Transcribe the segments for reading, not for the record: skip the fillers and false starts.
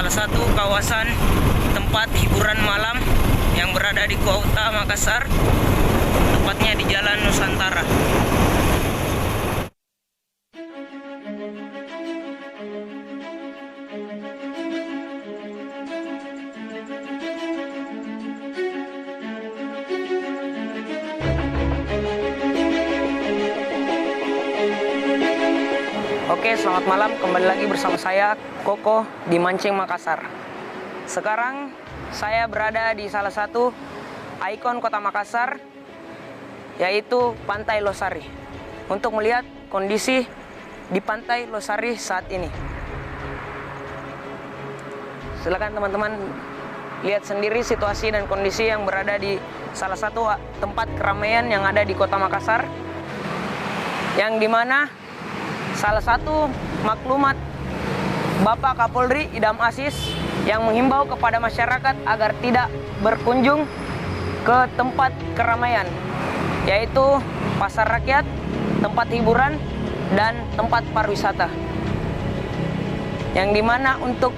salah satu kawasan tempat hiburan malam yang berada di Kota Makassar, tepatnya di Jalan Nusantara. Oke, selamat malam. Kembali lagi bersama saya, Koko, di Mancing Makassar. Sekarang saya berada di salah satu ikon Kota Makassar, yaitu Pantai Losari, untuk melihat kondisi di Pantai Losari saat ini. Silakan teman-teman lihat sendiri situasi dan kondisi yang berada di salah satu tempat keramaian yang ada di Kota Makassar, yang dimana salah satu maklumat Bapak Kapolri Idam Aziz yang menghimbau kepada masyarakat agar tidak berkunjung ke tempat keramaian, yaitu pasar rakyat, tempat hiburan, dan tempat pariwisata, yang dimana untuk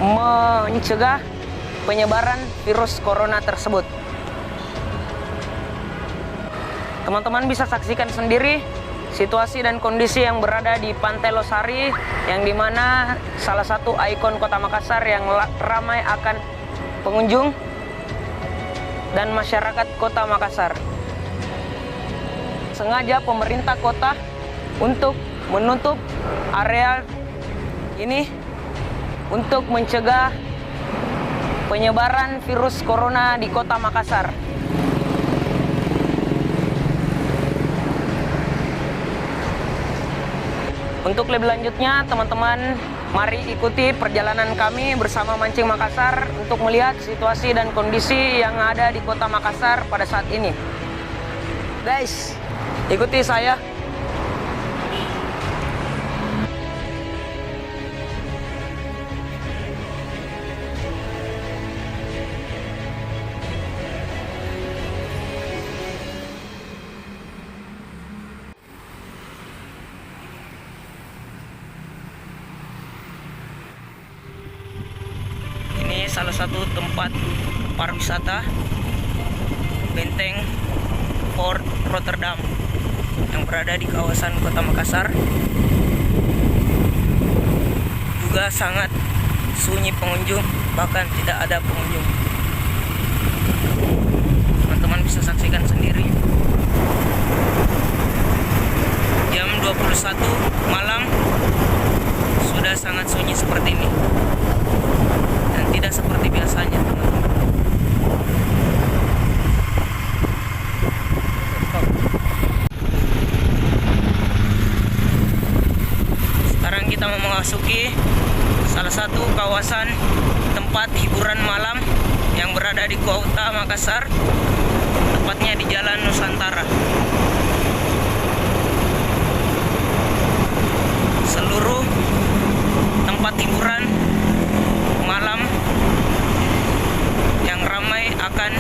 mencegah penyebaran virus corona tersebut. Teman-teman bisa saksikan sendiri situasi dan kondisi yang berada di Pantai Losari, yang dimana salah satu ikon Kota Makassar yang ramai akan pengunjung dan masyarakat Kota Makassar. Sengaja pemerintah kota untuk menutup area ini untuk mencegah penyebaran virus corona di Kota Makassar. Untuk lebih lanjutnya, teman-teman, mari ikuti perjalanan kami bersama Mancing Makassar untuk melihat situasi dan kondisi yang ada di Kota Makassar pada saat ini. Guys, ikuti saya. Salah satu tempat pariwisata Benteng Port Rotterdam yang berada di kawasan Kota Makassar. Juga sangat sunyi pengunjung, bahkan tidak ada pengunjung. Teman-teman bisa saksikan sendiri. Jam 21 malam sudah sangat sunyi seperti ini. Tidak seperti biasanya, teman-teman. Sekarang kita mau memasuki salah satu kawasan tempat hiburan malam yang berada di Kota Makassar, tepatnya di Jalan Nusantara. Seluruh tempat hiburan malam yang ramai akan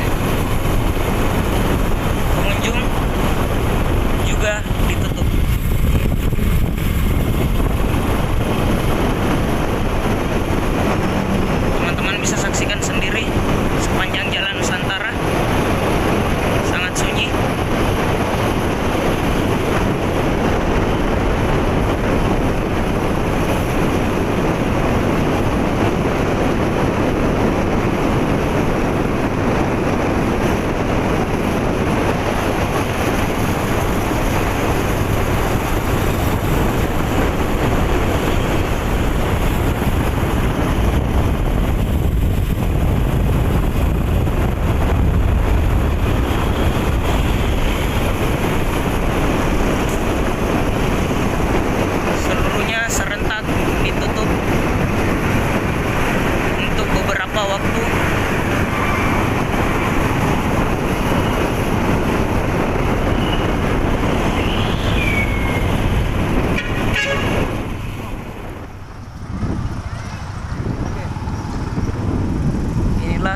pengunjung juga ditutup. Teman-teman bisa saksikan sendiri sepanjang Jalan Nusantara sangat sunyi.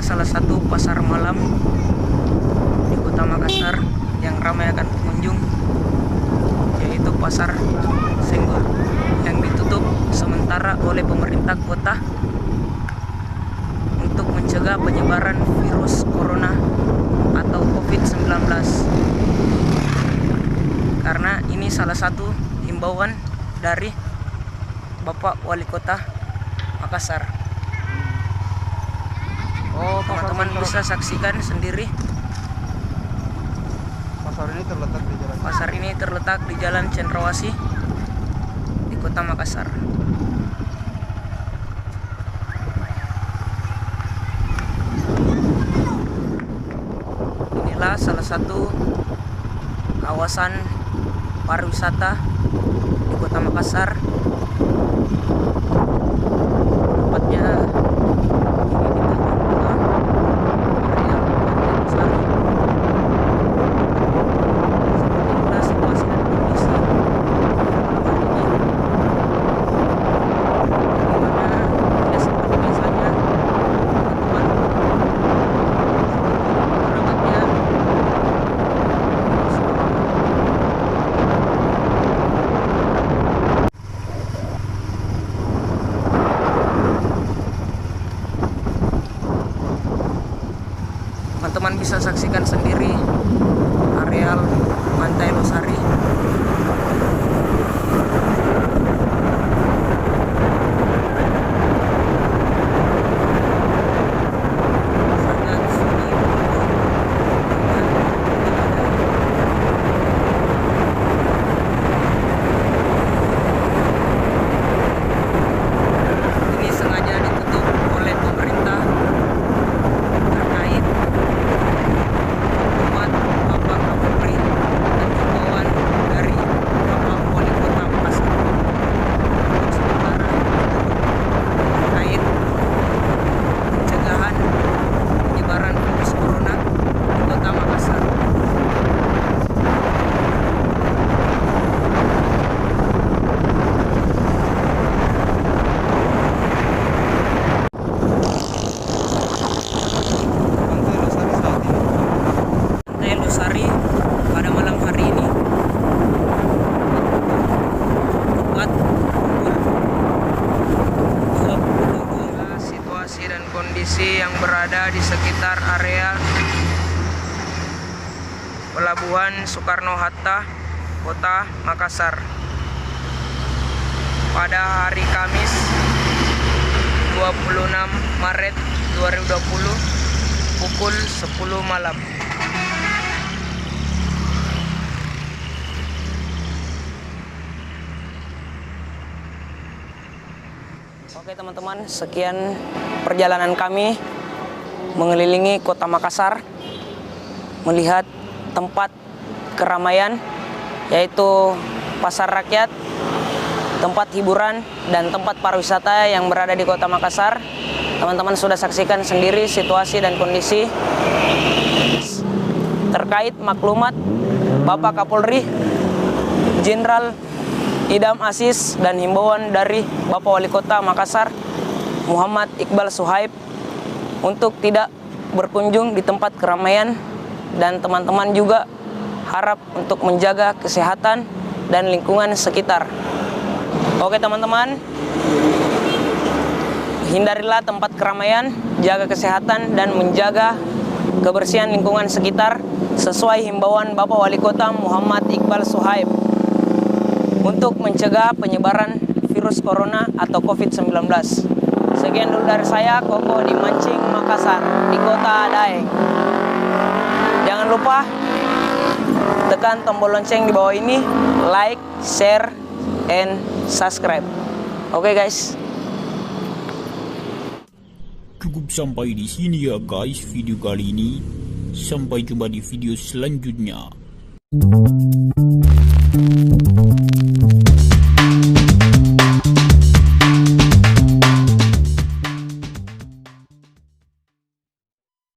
Salah satu pasar malam di Kota Makassar yang ramai akan pengunjung, yaitu Pasar Senggol yang ditutup sementara oleh pemerintah kota mencegah penyebaran virus corona atau COVID-19. Karena ini salah satu himbauan dari Bapak Wali Kota Makassar. Teman-teman bisa saksikan sendiri. Pasar ini terletak di Jalan Cendrawasih di Kota Makassar. Inilah salah satu kawasan pariwisata di Kota Makassar. Tempatnya teman-teman bisa saksikan sendiri areal Pantai Losari. Ini sengaja ditutup oleh pemerintah terkait membuat Bapak Kapolri dan himbauan dari Bapak Wali Kota Makassar untuk sementara terkait pencegahan penyebaran virus corona di Kota Makassar. Pantai Losari pada malam hari ini tepat pukul 20. Situasi dan kondisi yang berada di sekitar area Pelabuhan Soekarno-Hatta, Kota Makassar pada hari Kamis 26 Maret 2020 pukul 10 malam. Oke teman-teman, sekian perjalanan kami mengelilingi Kota Makassar, melihat tempat keramaian yaitu pasar rakyat, tempat hiburan, dan tempat pariwisata yang berada di Kota Makassar. Teman-teman sudah saksikan sendiri situasi dan kondisi terkait maklumat Bapak Kapolri Jenderal Idam Aziz dan himbauan dari Bapak Wali Kota Makassar Muhammad Iqbal Suhaib untuk tidak berkunjung di tempat keramaian, dan teman-teman juga harap untuk menjaga kesehatan dan lingkungan sekitar. Oke teman-teman, hindarilah tempat keramaian, jaga kesehatan dan menjaga kebersihan lingkungan sekitar sesuai himbauan Bapak Wali Kota Muhammad Iqbal Suhaib untuk mencegah penyebaran virus corona atau COVID-19. Sekian dulu dari saya, Koko di Mancing, Makassar, di Kota Daeng. Jangan lupa tekan tombol lonceng di bawah ini, like, share, and subscribe. Oke guys. Cukup sampai di sini ya guys video kali ini. Sampai jumpa di video selanjutnya.